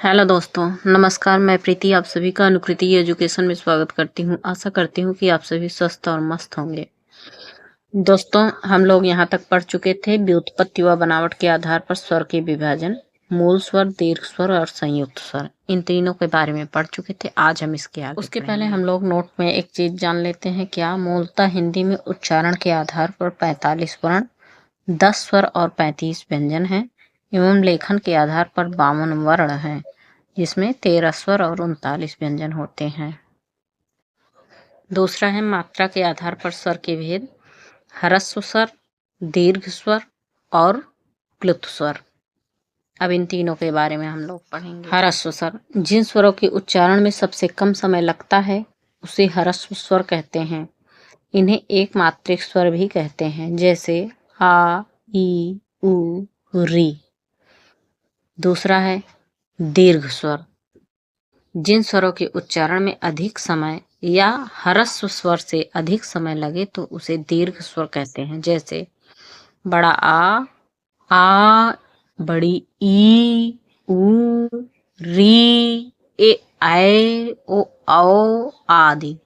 Hello दोस्तों, नमस्कार। मैं प्रीति आप सभी का अनुकृति एजुकेशन में स्वागत करती हूँ। आशा करती हूँ कि आप सभी स्वस्थ और मस्त होंगे। दोस्तों, हम लोग यहाँ तक पढ़ चुके थे व्युत्पत्ति व बनावट के आधार पर स्वर के विभाजन, मूल स्वर, दीर्घ स्वर और संयुक्त स्वर, इन तीनों के बारे में पढ़ चुके थे। आज हम इसके आगे उसके पहले हम लोग नोट में एक चीज जान लेते हैं। क्या मूलतः हिंदी में उच्चारण के आधार पर 45 वर्ण, 10 स्वर और 35 व्यंजन हैं एवं लेखन के आधार पर 52 वर्ण हैं, जिसमें 13 स्वर और 39 व्यंजन होते हैं। दूसरा है मात्रा के आधार पर स्वर के भेद, ह्रस्व स्वर, दीर्घ स्वर और प्लुत स्वर। अब इन तीनों के बारे में हम लोग पढ़ेंगे। ह्रस्व स्वर, जिन स्वरों के उच्चारण में सबसे कम समय लगता है उसे ह्रस्व स्वर कहते हैं। इन्हें एक मात्रिक स्वर भी कहते हैं, जैसे आ, ई, उ, री। दूसरा है दीर्घ स्वर, जिन स्वरों के उच्चारण में अधिक समय या ह्रस्व स्वर से अधिक समय लगे तो उसे दीर्घ स्वर कहते हैं, जैसे बड़ा आ, बड़ी ई, ऊ, री, ए, आए, ओ, आओ आदि।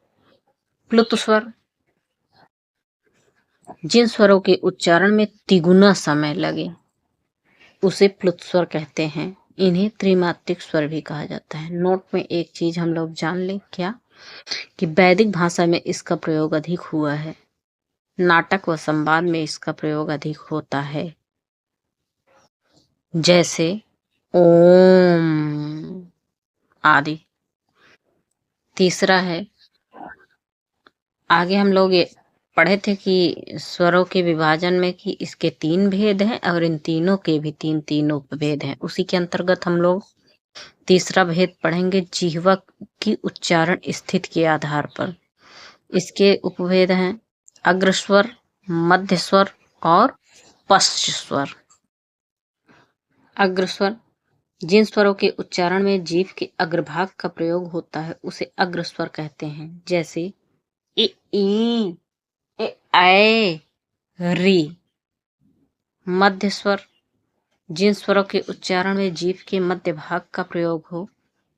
प्लुत स्वर, जिन स्वरों के उच्चारण में तिगुना समय लगे उसे प्लुत स्वर कहते हैं। इन्हें त्रिमात्रिक स्वर भी कहा जाता है। नोट में एक चीज हम लोग जान लें, क्या कि वैदिक भाषा में इसका प्रयोग अधिक हुआ है, नाटक व संवाद में इसका प्रयोग अधिक होता है, जैसे ओम आदि। तीसरा है, आगे हम लोग ये पढ़े थे कि स्वरों के विभाजन में कि इसके 3 भेद हैं और इन तीनों के भी तीन उपभेद हैं। उसी के अंतर्गत हम लोग तीसरा भेद पढ़ेंगे, जिह्वा की उच्चारण स्थिति के आधार पर। इसके उपभेद हैं अग्रस्वर, मध्य स्वर और पश्च स्वर। अग्रस्वर, जिन स्वरों के उच्चारण में जीभ के अग्रभाग का प्रयोग होता है उसे अग्रस्वर कहते हैं, जैसे ए, ई, ए, आए, री। मध्य स्वर, जिन स्वरों के उच्चारण में जीभ के मध्य भाग का प्रयोग हो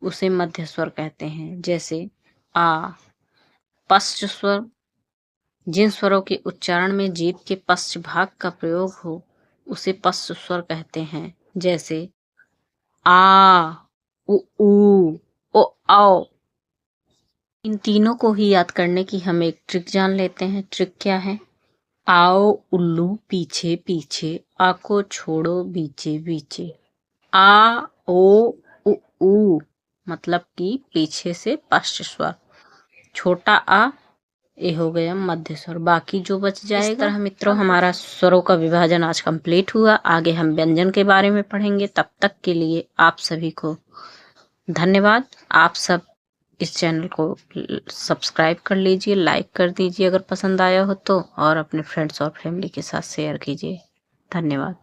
उसे मध्य स्वर कहते हैं, जैसे आ। पश्च स्वर, जिन स्वरों के उच्चारण में जीभ के पश्च भाग का प्रयोग हो उसे पश्च स्वर कहते हैं, जैसे आ, उ, ओ, आओ। इन तीनों को ही याद करने की हम एक ट्रिक जान लेते हैं। ट्रिक क्या है? आओ उल्लू पीछे पीछे, आ को छोड़ो बीचे बीचे। आ, ओ, उ मतलब कि पीछे से पश्च स्वर, छोटा आ, ये हो गया मध्य स्वर, बाकी जो बच जाएगा। इस तरह मित्रों हमारा स्वरों का विभाजन आज कंप्लीट हुआ। आगे हम व्यंजन के बारे में पढ़ेंगे। तब तक के लिए आप सभी को धन्यवाद। आप सब इस चैनल को सब्सक्राइब कर लीजिए, लाइक कर दीजिए अगर पसंद आया हो तो, और अपने फ्रेंड्स और फैमिली के साथ शेयर कीजिए। धन्यवाद।